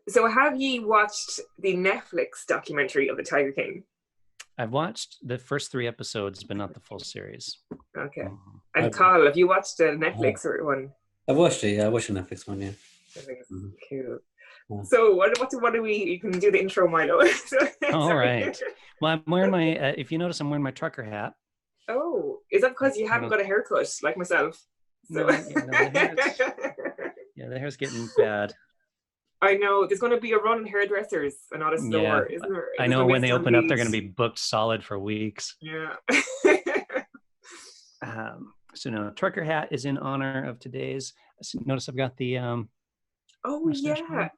So have you watched the Netflix documentary of the Tiger King? I've watched the first 3 episodes, but not the full series. Okay. Mhm. And I've, Carl, have you watched the uh, Netflix one? I've watched it. Yeah, I watched the Netflix one. Yeah. I think it's Mhm. cool. Yeah. So what do we? You can do the intro, Milo. All Sorry. right. Well, I'm wearing my. If you notice, I'm wearing my trucker hat. Oh, is that because you haven't No, got a haircut like myself? So the hair's getting bad. I know there's going to be a run in hairdressers and not a Yeah, store, isn't there? I There's know going to be when a they open up, they're stampede. going to be booked solid for weeks. Yeah. So no, trucker hat is in honor of today's. Notice I've got the Oh mustache yeah, going.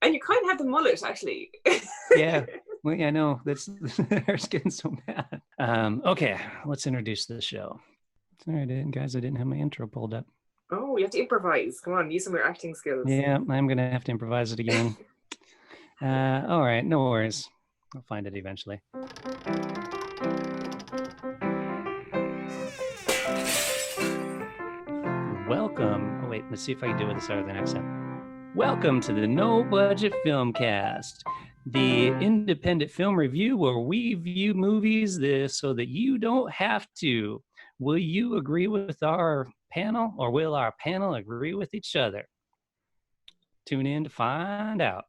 and you kind of have the mullet actually. Yeah. Well, yeah, I know that's the hair's getting so bad. Okay, let's introduce the show. Sorry, guys, I didn't have my intro pulled up. Oh, you have to improvise. Come on, use some of your acting skills. Yeah, I'm gonna have to improvise it again. All right, no worries. I'll find it eventually. Welcome. Oh wait, let's see if I can do it with a southern accent. Welcome to the No Budget Filmcast, the independent film review where we view movies so that you don't have to. Will you agree with our panel, or will our panel agree with each other? Tune in to find out.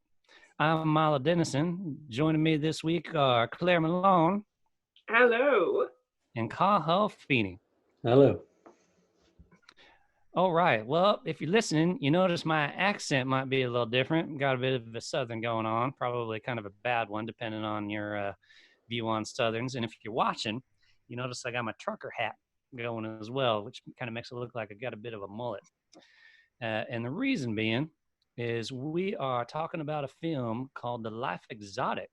I'm Milo Dennison. Joining me this week are Claire Malone Hello. and Cahill Feeney. Hello. All right. Well, if you're listening, you notice my accent might be a little different. Got a bit of a Southern going on, probably kind of a bad one, depending on your view on Southerns. And if you're watching, you notice I got my trucker hat going as well, which kind of makes it look like I got a bit of a mullet. And the reason being is we are talking about a film called The Life Exotic.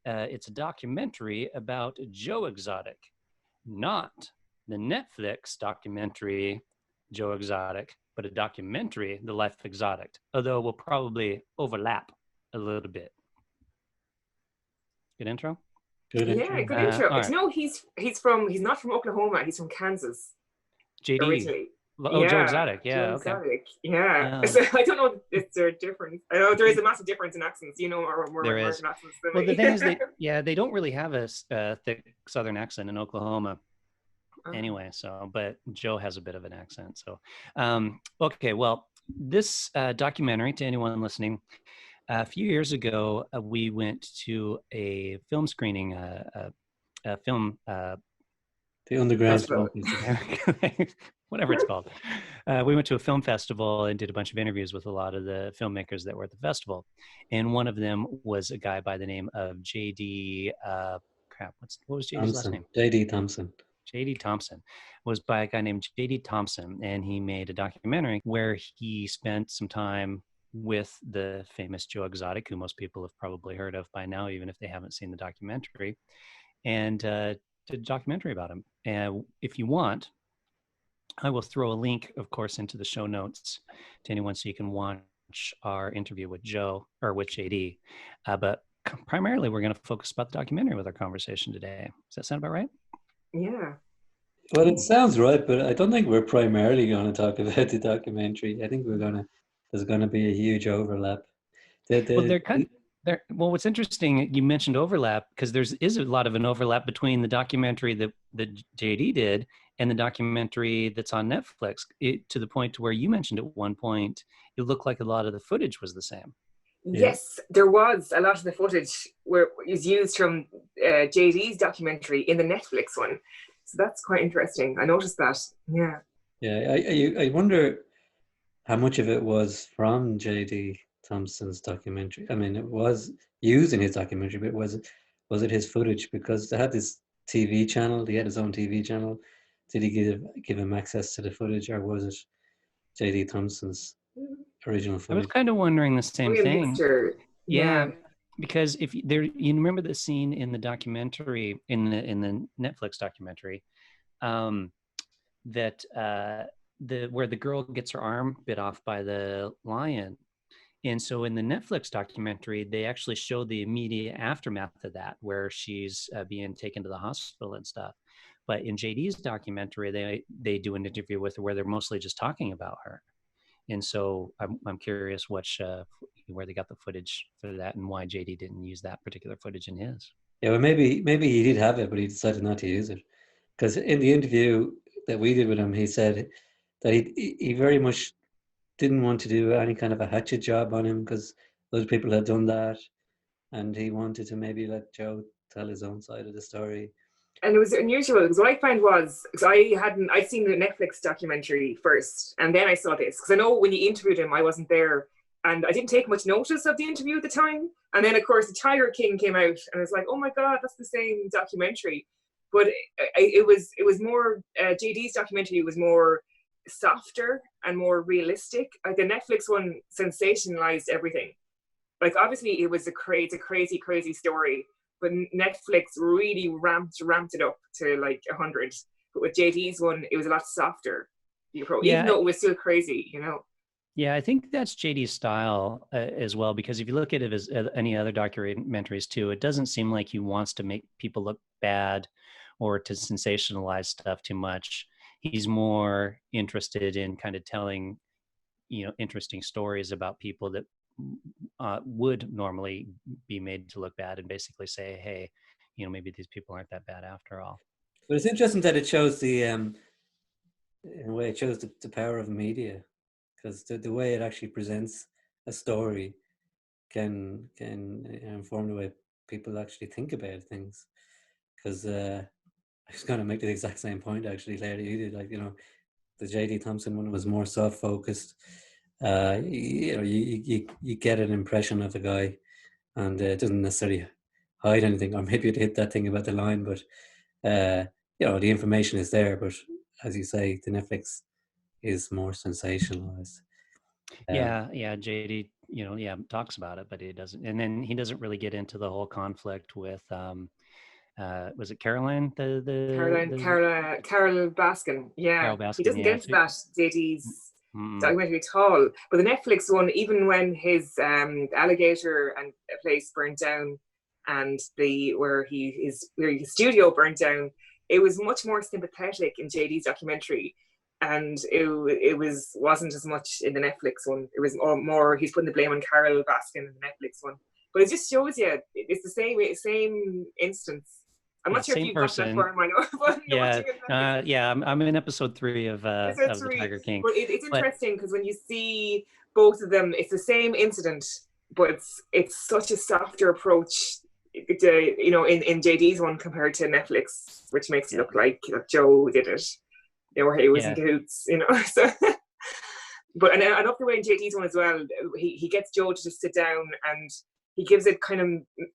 It's a documentary about Joe Exotic, not the Netflix documentary Joe Exotic, but a documentary, The Life Exotic, although we'll probably overlap a little bit. Good intro? Good Yeah, intro. good intro. all right. Do you know he's not from Oklahoma. He's from Kansas JD. originally. Oh, Yeah, Joe Exotic. Yeah, Joe okay. Exotic. Yeah. Um, So I don't know if they're different. I know there is a massive difference in accents. You know, more There American is. accents than Well, the me. thing is they don't really have a thick Southern accent in Oklahoma. Anyway, but Joe has a bit of an accent. So, okay, well, this documentary, to anyone listening, a few years ago, we went to a film screening, a film, The Underground Festival. whatever it's called. We went to a film festival and did a bunch of interviews with a lot of the filmmakers that were at the festival. And one of them was a guy by the name of J.D. What was JD's last name? J.D. Thompson. J.D. Thompson was by a guy named J.D. Thompson, and he made a documentary where he spent some time with the famous Joe Exotic, who most people have probably heard of by now, even if they haven't seen the documentary, and did a documentary about him. And if you want, I will throw a link, of course, into the show notes to anyone so you can watch our interview with Joe or with JD. But primarily, we're going to focus about the documentary with our conversation today. Does that sound about right? Yeah. Well, it sounds right, but I don't think we're primarily going to talk about the documentary. I think there's going to be a huge overlap. Well, what's interesting, you mentioned overlap because is a lot of an overlap between the documentary that JD did and the documentary that's on Netflix, to the point to where you mentioned at one point, it looked like a lot of the footage was the same. Yes, there was a lot of the footage where it was used from JD's documentary in the Netflix one. So that's quite interesting. I noticed that. Yeah. Yeah, I wonder how much of it was from J.D. Thompson's documentary. I mean, it was used in his documentary, but was it his footage? Because they had this TV channel. He had his own TV channel. Did he give him access to the footage, or was it J.D. Thompson's original footage? I was kind of wondering the same thing. Mixture. Yeah, because if you remember the scene in the documentary, in the Netflix documentary, that where the girl gets her arm bit off by the lion. And so in the Netflix documentary, they actually show the immediate aftermath of that, where she's being taken to the hospital and stuff. But in JD's documentary, they do an interview with her where they're mostly just talking about her. And so I'm curious which where they got the footage for that and why JD didn't use that particular footage in his. Yeah, well, maybe he did have it, but he decided not to use it. Because in the interview that we did with him, he said that he very much didn't want to do any kind of a hatchet job on him because other people had done that, and he wanted to maybe let Joe tell his own side of the story. And it was unusual because what I found was, because I'd seen the Netflix documentary first, and then I saw this, because I know when you interviewed him, I wasn't there, and I didn't take much notice of the interview at the time. And then, of course, the Tiger King came out, and I was like, oh my God, that's the same documentary. But it was more, JD's documentary was more softer and more realistic. Like the Netflix one sensationalized everything. Like obviously it's a crazy story, but Netflix really ramped it up to like 100. But with JD's one, it was a lot softer. Even though it was still crazy, you know. Yeah, I think that's JD's style as well, because if you look at it as any other documentaries too, it doesn't seem like he wants to make people look bad or to sensationalize stuff too much. He's more interested in kind of telling, interesting stories about people that would normally be made to look bad, and basically say, hey, maybe these people aren't that bad after all. But it's interesting that it shows in a way, it shows the power of media, because the way it actually presents a story can inform the way people actually think about things. Because I was going to make the exact same point actually later. You did, like, the JD Thomson one was more soft focused. You get an impression of the guy, and it doesn't necessarily hide anything. Or maybe it hit that thing about the line, but the information is there. But as you say, the Netflix is more sensationalized. Yeah, JD, talks about it, but he doesn't. And then he doesn't really get into the whole conflict with. Was it Caroline? Carol Baskin. Yeah, Carol Baskin, he doesn't get into that JD's documentary at all. But the Netflix one, even when his alligator and place burnt down, and where his studio burnt down, it was much more sympathetic in JD's documentary, and it wasn't as much in the Netflix one. It was more he's putting the blame on Carol Baskin in the Netflix one. But it just shows you it's the same instance. I'm not sure if you've got that far, I know. I'm in episode 3 of the Tiger King. But it's interesting because when you see both of them, it's the same incident, but it's such a softer approach, in JD's one compared to Netflix, which makes it look like Joe did it, where he was in cahoots, So, but and I love the way in JD's one as well. He gets Joe to just sit down, and he gives it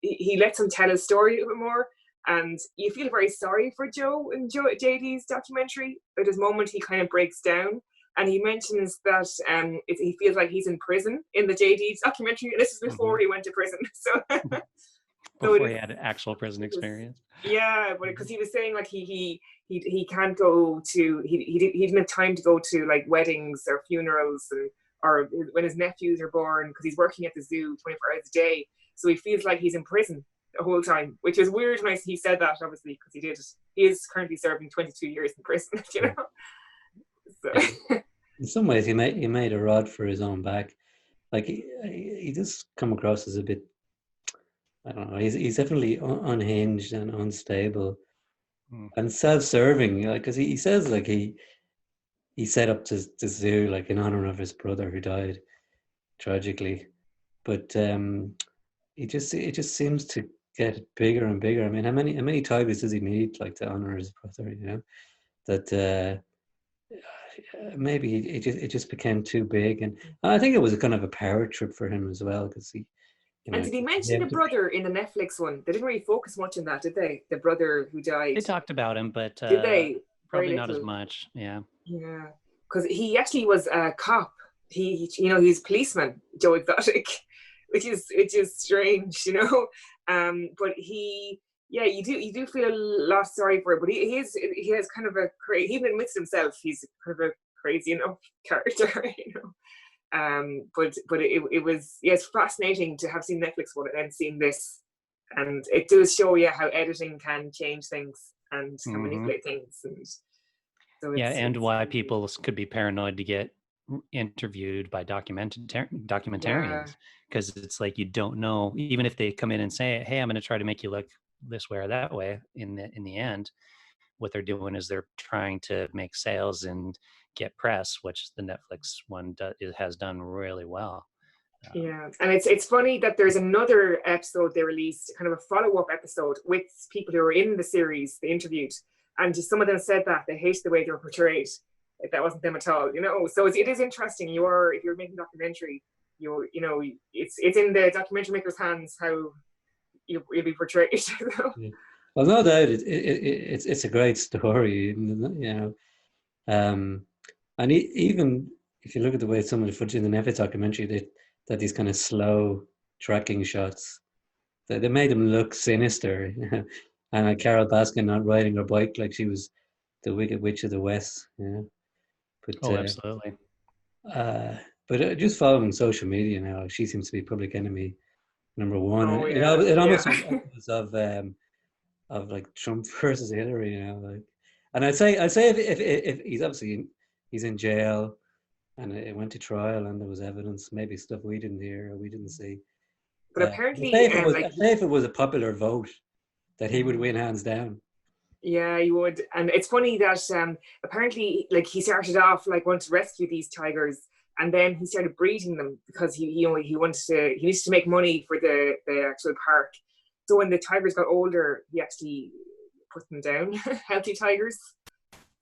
he lets him tell his story a little bit more. And you feel very sorry for Joe in JD's documentary. At this moment, he kind of breaks down, and he mentions that he feels like he's in prison in the JD's documentary. And this is before he went to prison, so before he had an actual prison experience. Yeah, but because he was saying like he can't go to he didn't have time to go to like weddings or funerals or when his nephews are born, because he's working at the zoo 24 hours a day. So he feels like he's in prison the whole time, which is weird when he said that, obviously, because he is currently serving 22 years in prison, So. In some ways, he made a rod for his own back. Like he does come across as a bit, I don't know. He's definitely unhinged and unstable, and self-serving. Like, because he says like he set up the zoo like in honor of his brother who died tragically, but it just seems to get bigger and bigger. I mean, how many tigers does he need, like, to honor his brother? That maybe it just became too big, and I think it was a kind of a power trip for him as well, because he. And did he mention the brother in the Netflix one? They didn't really focus much on that, did they? The brother who died. They talked about him, but did they? Probably not as much. Yeah. Yeah, because he actually was a cop. He's a policeman, Joe Exotic. Which is strange, but you do feel a lot sorry for it. But he has kind of he even admits himself he's kind of a crazy enough character, But it was it's fascinating to have seen Netflix one and then seen this, and it does show you how editing can change things and can manipulate things, and so and why people could be paranoid to get interviewed by documentarians, because it's like you don't know, even if they come in and say, hey, I'm going to try to make you look this way or that way, in the end what they're doing is they're trying to make sales and get press, which the Netflix one has done really well. Yeah, and it's funny that there's another episode they released, kind of a follow-up episode with people who were in the series they interviewed, and just some of them said that they hated the way they were portrayed, like that wasn't them at all, you know. So it is interesting. If you're making a documentary, you know, it's in the documentary maker's hands how you'll be portrayed. Yeah. Well, no doubt, it's a great story, you know. And even if you look at the way some of the footage in the Netflix documentary, that these kind of slow tracking shots, they made them look sinister. And Carol Baskin not riding her bike like she was the Wicked Witch of the West. Yeah, but Absolutely. But just following social media now, she seems to be public enemy #1. Oh, It almost was of like Trump versus Hillary, you know. Like, and I'd say if he's obviously he's in jail, and it went to trial, and there was evidence, maybe stuff we didn't hear or we didn't see. But apparently, I'd say if it was a popular vote, that he would win hands down. Yeah, you would. And it's funny that apparently, like, he started off like wanting to rescue these tigers, and then he started breeding them because he needed to make money for the actual park. So when the tigers got older, he actually put them down, healthy tigers.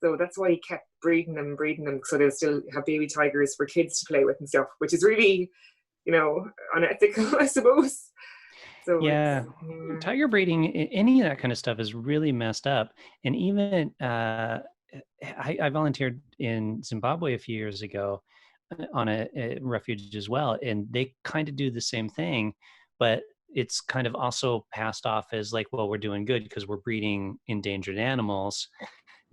So that's why he kept breeding them, so they'll still have baby tigers for kids to play with and stuff, which is really, you know, unethical, I suppose. So yeah, tiger breeding, any of that kind of stuff is really messed up. And even I volunteered in Zimbabwe a few years ago on a refuge as well, and they kind of do the same thing, but it's kind of also passed off as like, well, we're doing good because we're breeding endangered animals,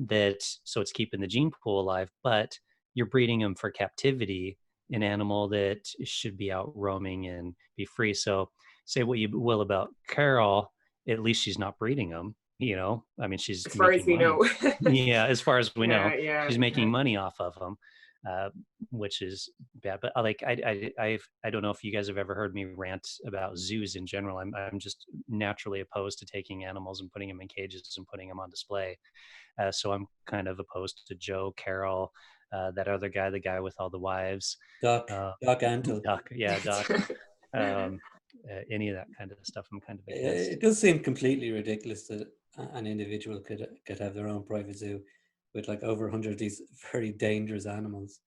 so it's keeping the gene pool alive, but you're breeding them for captivity, an animal that should be out roaming and be free. So say what you will about Carol, at least she's not breeding them, you know. I mean, she's, as far as we know. Yeah, as far as we know, she's making money money off of them, which is bad. But like I don't know if you guys have ever heard me rant about zoos in general. I'm just naturally opposed to taking animals and putting them in cages and putting them on display. So I'm kind of opposed to Joe, Carol, that other guy, the guy with all the wives, Doc Antle. Doc. Any of that kind of stuff, I'm kind of against. It does seem completely ridiculous that an individual could have their own private zoo with like over 100 of these very dangerous animals,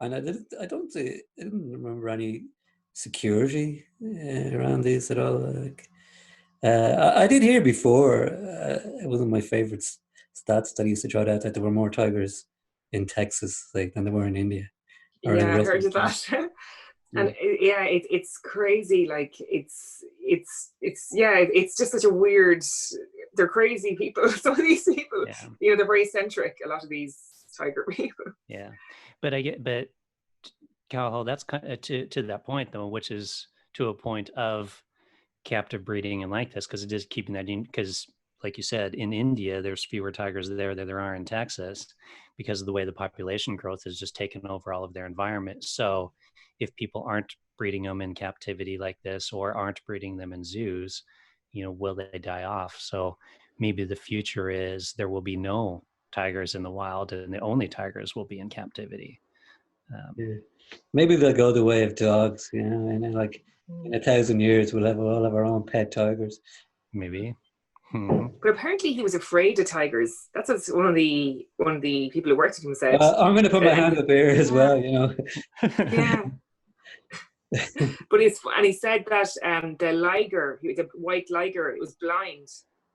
and I didn't remember any security around these at all. Like, I did hear before, it wasn't my favorite stats that I used to trot out, that there were more tigers in Texas than there were in India. Yeah, I heard of that. And it's crazy. Like it's just such a weird. They're crazy people. Some of these people, you know, they're very eccentric. A lot of these tiger people. Yeah, but Cal, that's kind of to that point though, which is to a point of captive breeding and like this, because it is keeping that in. Because like you said, in India, there's fewer tigers there than there are in Texas, because of the way the population growth has just taken over all of their environment. So if people aren't breeding them in captivity like this, or aren't breeding them in zoos, you know, will they die off? So maybe the future is there will be no tigers in the wild, and the only tigers will be in captivity. Maybe they'll go the way of dogs, you know, and like in 1,000 years we'll all have our own pet tigers. Maybe. But apparently he was afraid of tigers. That's what one of the people who worked with him said. I'm going to put my hand up here as well, you know. Yeah. But he said that the liger, the white liger, it was blind.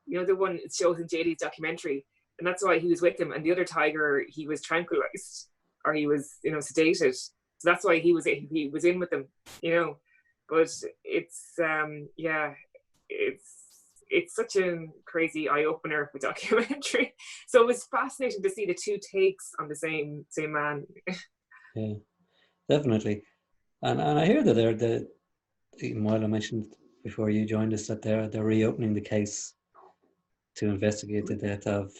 You know, the one it shows in JD's documentary, and that's why he was with him. And the other tiger, he was tranquilized, or he was, you know, sedated. So that's why he was in with them, you know. But it's it's such a crazy eye opener of a documentary. So it was fascinating to see the two takes on the same man. Yeah, definitely. And I hear that even while I mentioned before you joined us, that they're reopening the case to investigate the death of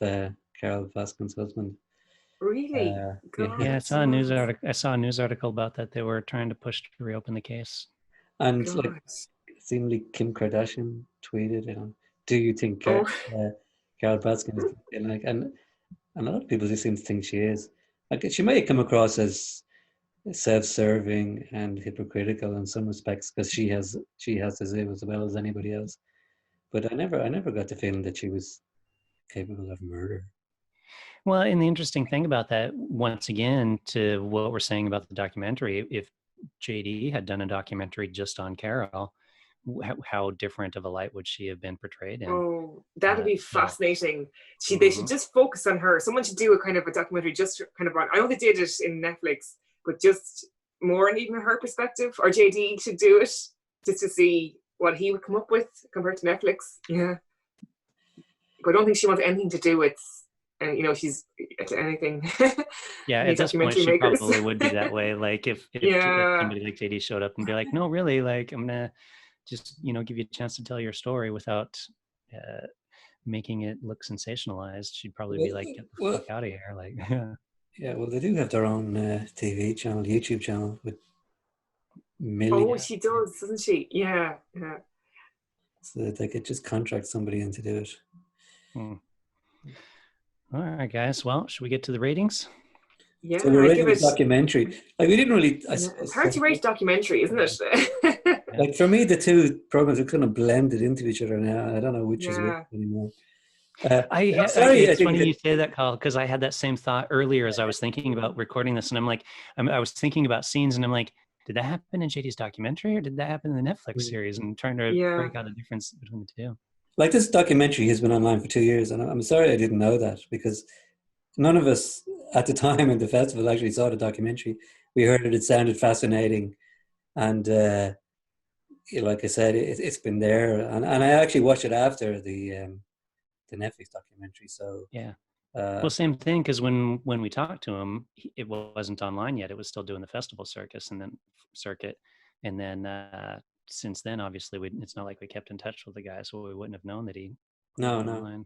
Carol Baskin's husband. Really? Yeah, I saw a news article about that. They were trying to push to reopen the case. And like, God. seemingly Kim Kardashian tweeted, do you think Oh, Carol Baskin is like, and a lot of people just seem to think she is. Like, she may come across as self-serving and hypocritical in some respects because she has to live as well as anybody else. But I never got the feeling that she was capable of murder. Well, and the interesting thing about that, once again, to what we're saying about the documentary, if JD had done a documentary just on Carol, how different of a light would she have been portrayed in? oh, that'd be So, fascinating. They should just focus on her. Someone should do a kind of a documentary just kind of on. I know they did it in Netflix, but just more on even her perspective. Or JD should do it just to see what he would come up with compared to Netflix. Yeah, but I don't think she wants anything to do with, and she's to anything. yeah, Any at this point, documentary she makers. probably would be that way. Like if Yeah. somebody like JD showed up and be like, no, really, like I'm gonna just give you a chance to tell your story without making it look sensationalized, she'd probably be like, get the fuck out of here. Like, yeah, well, they do have their own TV channel, YouTube channel with millions. Oh, she does, doesn't she? Yeah. So they could just contract somebody in to do it. All right, guys. Well, should we get to the ratings? Yeah, so we're rating the documentary. Like, we didn't really. It's hard to rate a documentary, isn't it? Like, for me, the two programs are kind of blended into each other now. I don't know which is which anymore. It's funny you say that, Carl, because I had that same thought earlier as I was thinking about recording this, and I'm like, I was thinking about scenes, and I'm like, did that happen in JD's documentary, or did that happen in the Netflix series? And trying to break out the difference between the two. Like, this documentary has been online for 2 years, and I'm sorry I didn't know that, because none of us at the time in the festival actually saw the documentary. We heard it sounded fascinating, and like I said, it's been there, and I actually watched it after the Netflix documentary. So yeah, well, same thing, because when we talked to him, it wasn't online yet. It was still doing the festival circuit, and then since then, obviously, it's not like we kept in touch with the guy, so we wouldn't have known that he. No. Online.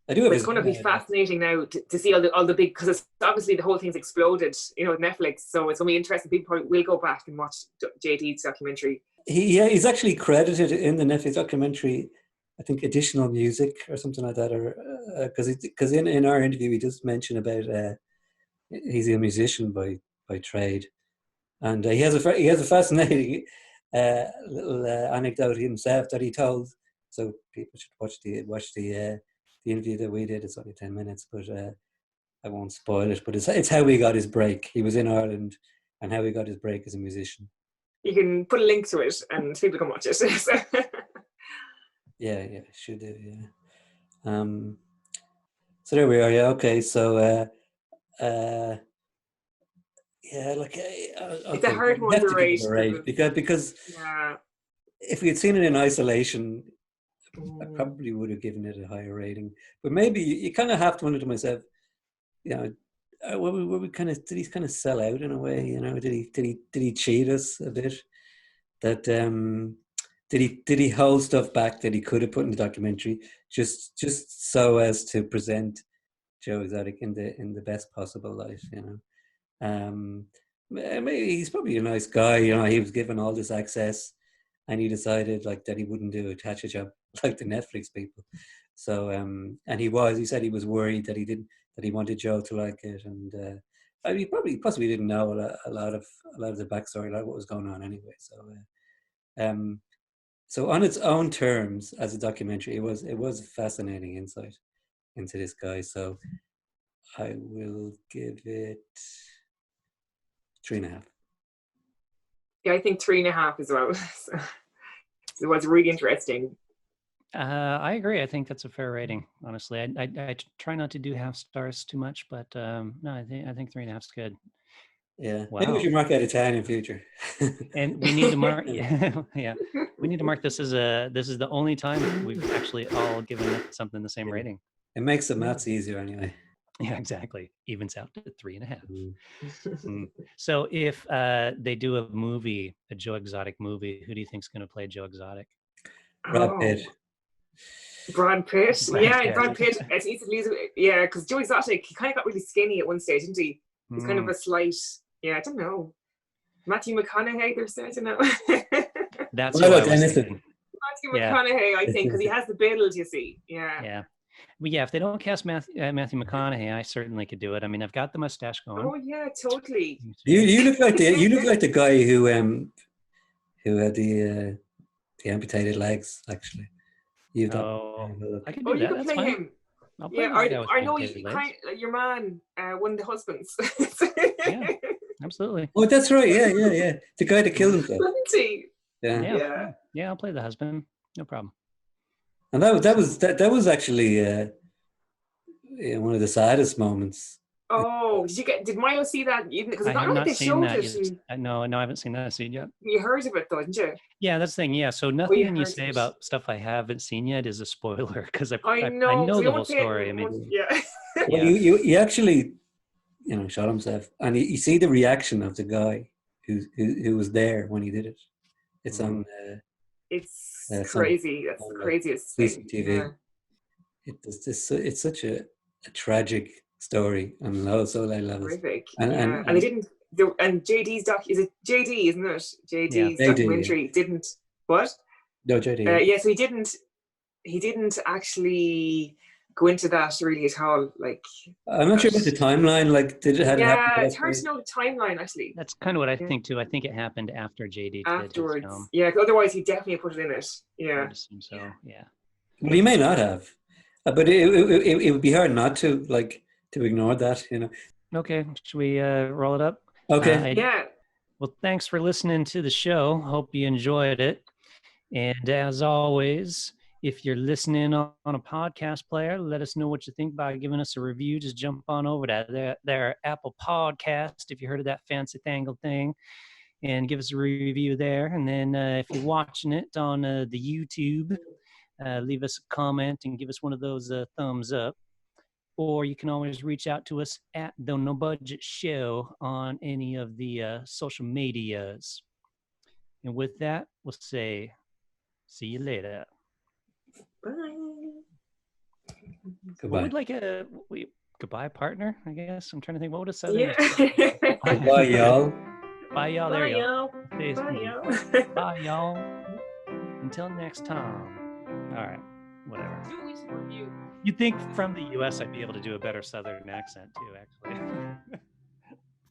I do. It's going to be fascinating now to see all the big, because it's obviously the whole thing's exploded, with Netflix. So it's going to be interesting. People probably will go back and watch JD's documentary. He's actually credited in the Netflix documentary, I think, additional music or something like that, or because in our interview he just mentioned about he's a musician by trade, and he has a fascinating little anecdote himself that he told. So people should watch the interview that we did. It's only 10 minutes, but I won't spoil it. But it's how he got his break. He was in Ireland, and how he got his break as a musician. You can put a link to it, and people can watch it. Yeah, should do. Yeah. So there we are. Yeah. Okay. So yeah, like it's a hard one to rate because if we had seen it in isolation, I probably would have given it a higher rating. But maybe you kind of have to wonder to myself, were we kind of, did he kind of sell out in a way? Did he cheat us a bit? That did he hold stuff back that he could have put in the documentary just so as to present Joe Exotic in the best possible light? Maybe he's probably a nice guy. He was given all this access, and he decided that he wouldn't do a catch job like the Netflix people. So and he said he was worried that he wanted Joe to like it, and he possibly didn't know a lot of the backstory, like what was going on anyway. So so on its own terms, as a documentary, it was a fascinating insight into this guy. So I will give it 3.5. Yeah, I think 3.5 as well. It was really interesting. I agree. I think that's a fair rating. Honestly, I try not to do half stars too much, but no, I think 3.5 is good. Yeah, wow. Maybe we should mark out of 10 in future. And we need to mark. Yeah, we need to mark this as this is the only time we've actually all given something the same rating. It makes the maths easier anyway. Yeah, exactly. Evens out to 3.5. So if they do a Joe Exotic movie, who do you think is going to play Joe Exotic? Brad Pitt. Brad Pitt. Brad Pitt. It's easy to lose. Yeah, because Joe Exotic, he kind of got really skinny at one stage, didn't he? He's kind of a slight. Yeah, I don't know. Matthew McConaughey, there's I don't know. That's Well, who I look, was Aniston. thinking. Matthew Yeah. McConaughey, I think, because he has the build, you see. Yeah. Yeah. But yeah, if they don't cast Matthew McConaughey, I certainly could do it. I mean, I've got the mustache going. Oh yeah, totally. You look like the guy who had the amputated legs. Actually, you've got. I can Oh, do you that. could That's play fine. him. I'll play Yeah, the guy with I know amputated legs. your man, one of the husbands. Yeah, absolutely. Oh, that's right. Yeah. The guy that killed himself. Wasn't he? Yeah. Yeah, I'll play the husband. No problem. And that was actually one of the saddest moments. Oh, did Milo see that? Because I it's not have like they not seen showed that it. yet. No, I haven't seen that scene yet. You heard of it though, didn't you? Yeah, that's the thing. Yeah, so nothing you heard say it. about stuff I haven't seen yet is a spoiler because I I know know the whole story. I mean, yeah. Well, you actually, shot himself, and you see the reaction of the guy who was there when he did it. It's on. It's crazy. That's the craziest thing. CCTV. Yeah. It's such a tragic story, and also I love it. Horrific. And they didn't. And JD's is it JD, isn't it? JD's documentary didn't what? No, JD. Yeah, so he didn't actually go into that really at all. Like, I'm not sure about the timeline. Like, did it have? Yeah, it's hard to know the timeline actually. That's kind of what I think too. I think it happened after JD afterwards. did his film. Yeah, otherwise he definitely put it in it. Yeah, I assume so. Yeah. Well, he may not have, but it would be hard not to ignore that. Okay, should we roll it up? Okay. Yeah. Well, thanks for listening to the show. Hope you enjoyed it. And as always, if you're listening on a podcast player, let us know what you think by giving us a review. Just jump on over to their Apple Podcast if you heard of that fancy fangled thing, and give us a review there. And then if you're watching it on the YouTube, leave us a comment and give us one of those thumbs up. Or you can always reach out to us at the No Budget Show on any of the social medias. And with that, we'll say, see you later. Bye. Goodbye. What would goodbye partner, I guess. I'm trying to think, what would a Southern Bye, y'all. Bye, y'all. There you go. Bye, y'all. Bye, y'all. Until next time. All right, whatever. You'd think from the U.S. I'd be able to do a better Southern accent too, actually.